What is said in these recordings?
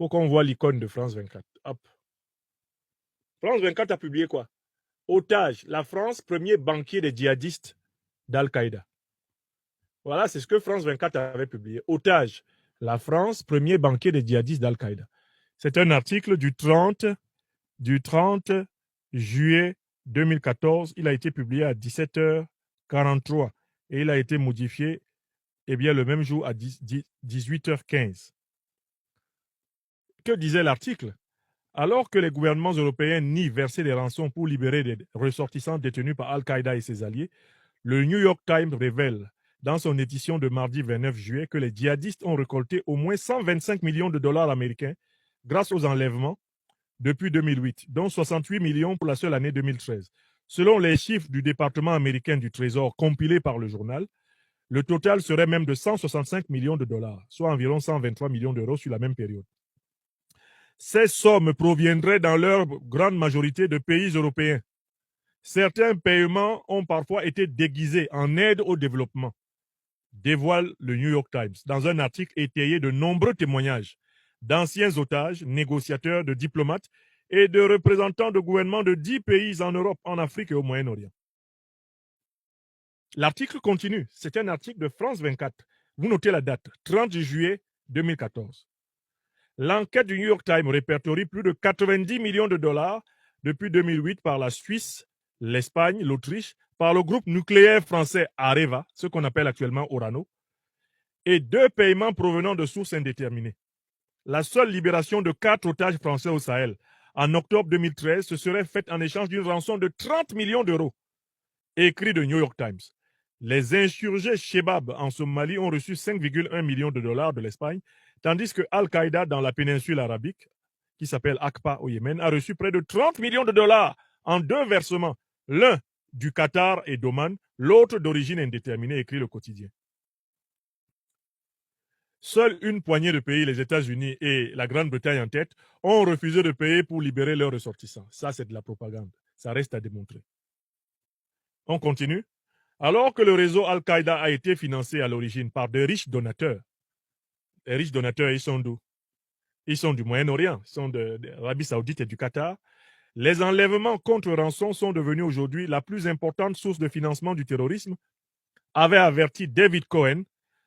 faut qu'on voit l'icône de France 24. Hop. France 24 a publié quoi? Otage, la France, premier banquier des djihadistes d'Al-Qaïda. Voilà, c'est ce que France 24 avait publié. Otage, la France, premier banquier des djihadistes d'Al-Qaïda. C'est un article du 30 juillet 2014. Il a été publié à 17h43 et il a été modifié le même jour à 18h15. Que disait l'article? Alors que les gouvernements européens nient verser des rançons pour libérer des ressortissants détenus par Al-Qaïda et ses alliés, le New York Times révèle dans son édition de mardi 29 juillet que les djihadistes ont récolté au moins 125 millions de dollars américains grâce aux enlèvements depuis 2008, dont 68 millions pour la seule année 2013. Selon les chiffres du département américain du Trésor compilés par le journal, le total serait même de 165 millions de dollars, soit environ 123 millions d'euros sur la même période. Ces sommes proviendraient dans leur grande majorité de pays européens. Certains paiements ont parfois été déguisés en aide au développement, dévoile le New York Times, dans un article étayé de nombreux témoignages d'anciens otages, négociateurs, de diplomates et de représentants de gouvernements de 10 pays en Europe, en Afrique et au Moyen-Orient. L'article continue. C'est un article de France 24. Vous notez la date, 30 juillet 2014. L'enquête du New York Times répertorie plus de 90 millions de dollars depuis 2008 par la Suisse, l'Espagne, l'Autriche, par le groupe nucléaire français Areva, ce qu'on appelle actuellement Orano, et 2 paiements provenant de sources indéterminées. La seule libération de 4 otages français au Sahel en octobre 2013 se serait faite en échange d'une rançon de 30 millions d'euros. Écrit de New York Times. Les insurgés Shebab en Somalie ont reçu 5,1 millions de dollars de l'Espagne, tandis que Al-Qaïda dans la péninsule arabique, qui s'appelle Aqpa au Yémen, a reçu près de 30 millions de dollars en 2 versements, l'un du Qatar et d'Oman, l'autre d'origine indéterminée, écrit le quotidien. Seule une poignée de pays, les États-Unis et la Grande-Bretagne en tête, ont refusé de payer pour libérer leurs ressortissants. Ça, c'est de la propagande. Ça reste à démontrer. On continue. Alors que le réseau Al-Qaïda a été financé à l'origine par de riches donateurs, les riches donateurs, ils sont d'où? Ils sont du Moyen-Orient, ils sont de l'Arabie Saoudite et du Qatar. Les enlèvements contre rançon sont devenus aujourd'hui la plus importante source de financement du terrorisme, avait averti David Cohen,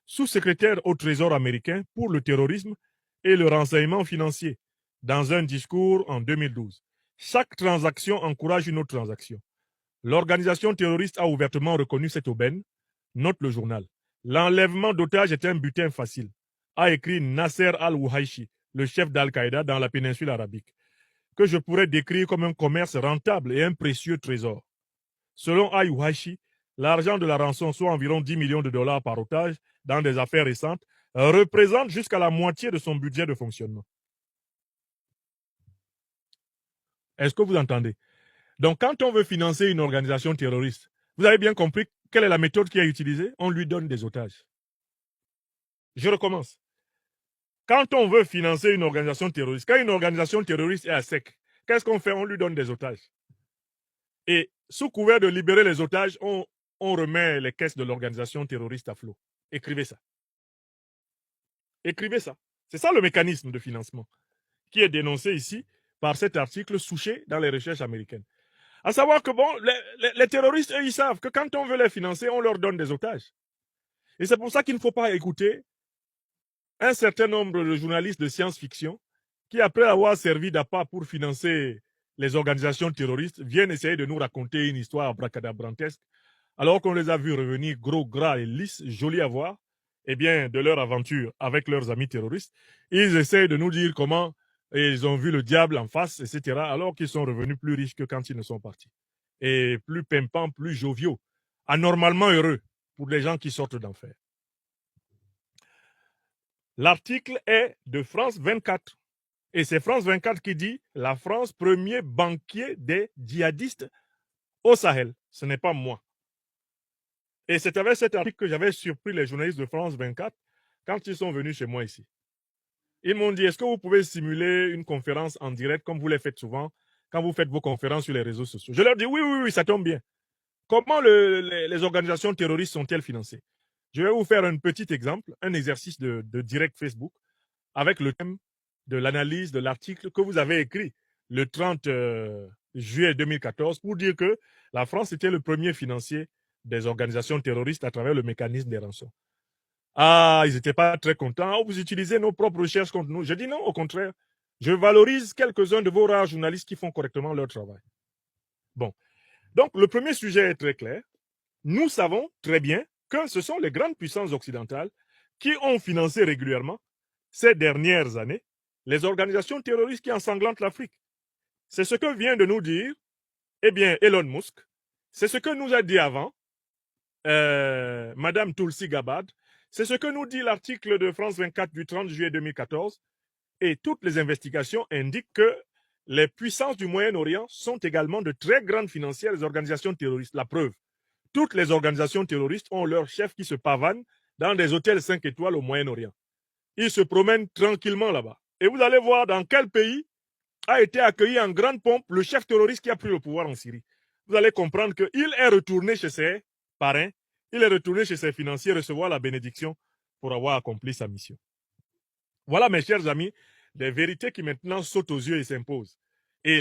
sous-secrétaire au Trésor américain pour le terrorisme et le renseignement financier, dans un discours en 2012. Chaque transaction encourage une autre transaction. L'organisation terroriste a ouvertement reconnu cette aubaine, note le journal. L'enlèvement d'otages est un butin facile, a écrit Nasser al-Ouhaishi, le chef d'Al-Qaïda dans la péninsule arabique, que je pourrais décrire comme un commerce rentable et un précieux trésor. Selon al-Ouhaishi, l'argent de la rançon, soit environ 10 millions de dollars par otage dans des affaires récentes, représente jusqu'à la moitié de son budget de fonctionnement. Est-ce que vous entendez? Donc, quand on veut financer une organisation terroriste, vous avez bien compris quelle est la méthode qui est utilisée? On lui donne des otages. Je recommence. Quand on veut financer une organisation terroriste, quand une organisation terroriste est à sec, qu'est-ce qu'on fait? On lui donne des otages. Et sous couvert de libérer les otages, on remet les caisses de l'organisation terroriste à flot. Écrivez ça. Écrivez ça. C'est ça le mécanisme de financement qui est dénoncé ici par cet article Souchet dans les recherches américaines. À savoir que bon, les terroristes, eux, ils savent que quand on veut les financer, on leur donne des otages. Et c'est pour ça qu'il ne faut pas écouter un certain nombre de journalistes de science-fiction qui, après avoir servi d'appât pour financer les organisations terroristes, viennent essayer de nous raconter une histoire abracadabrantesque, alors qu'on les a vus revenir gros, gras et lisses, jolis à voir, eh bien, de leur aventure avec leurs amis terroristes. Ils essayent de nous dire comment ils ont vu le diable en face, etc., alors qu'ils sont revenus plus riches que quand ils ne sont partis. Et plus pimpants, plus joviaux, anormalement heureux pour les gens qui sortent d'enfer. L'article est de France 24. Et c'est France 24 qui dit la France, premier banquier des djihadistes au Sahel. Ce n'est pas moi. Et c'est avec cet article que j'avais surpris les journalistes de France 24 quand ils sont venus chez moi ici. Ils m'ont dit, est-ce que vous pouvez simuler une conférence en direct comme vous le faites souvent quand vous faites vos conférences sur les réseaux sociaux? Je leur dis, oui, ça tombe bien. Comment les organisations terroristes sont-elles financées? Je vais vous faire un petit exemple, un exercice de direct Facebook avec le thème de l'analyse de l'article que vous avez écrit le 30 juillet 2014 pour dire que la France était le premier financier des organisations terroristes à travers le mécanisme des rançons. Ah, ils n'étaient pas très contents. Oh, vous utilisez nos propres recherches contre nous. Je dis non, au contraire. Je valorise quelques-uns de vos rares journalistes qui font correctement leur travail. Bon. Donc, le premier sujet est très clair. Nous savons très bien que ce sont les grandes puissances occidentales qui ont financé régulièrement, ces dernières années, les organisations terroristes qui ensanglantent l'Afrique. C'est ce que vient de nous dire, eh bien, Elon Musk. C'est ce que nous a dit avant Madame Tulsi Gabbard. C'est ce que nous dit l'article de France 24 du 30 juillet 2014. Et toutes les investigations indiquent que les puissances du Moyen-Orient sont également de très grandes financières des organisations terroristes. La preuve, toutes les organisations terroristes ont leurs chefs qui se pavanent dans des hôtels 5 étoiles au Moyen-Orient. Ils se promènent tranquillement là-bas. Et vous allez voir dans quel pays a été accueilli en grande pompe le chef terroriste qui a pris le pouvoir en Syrie. Vous allez comprendre qu'il est retourné chez ses parrains, il est retourné chez ses financiers recevoir la bénédiction pour avoir accompli sa mission. Voilà, mes chers amis, des vérités qui maintenant sautent aux yeux et s'imposent. Et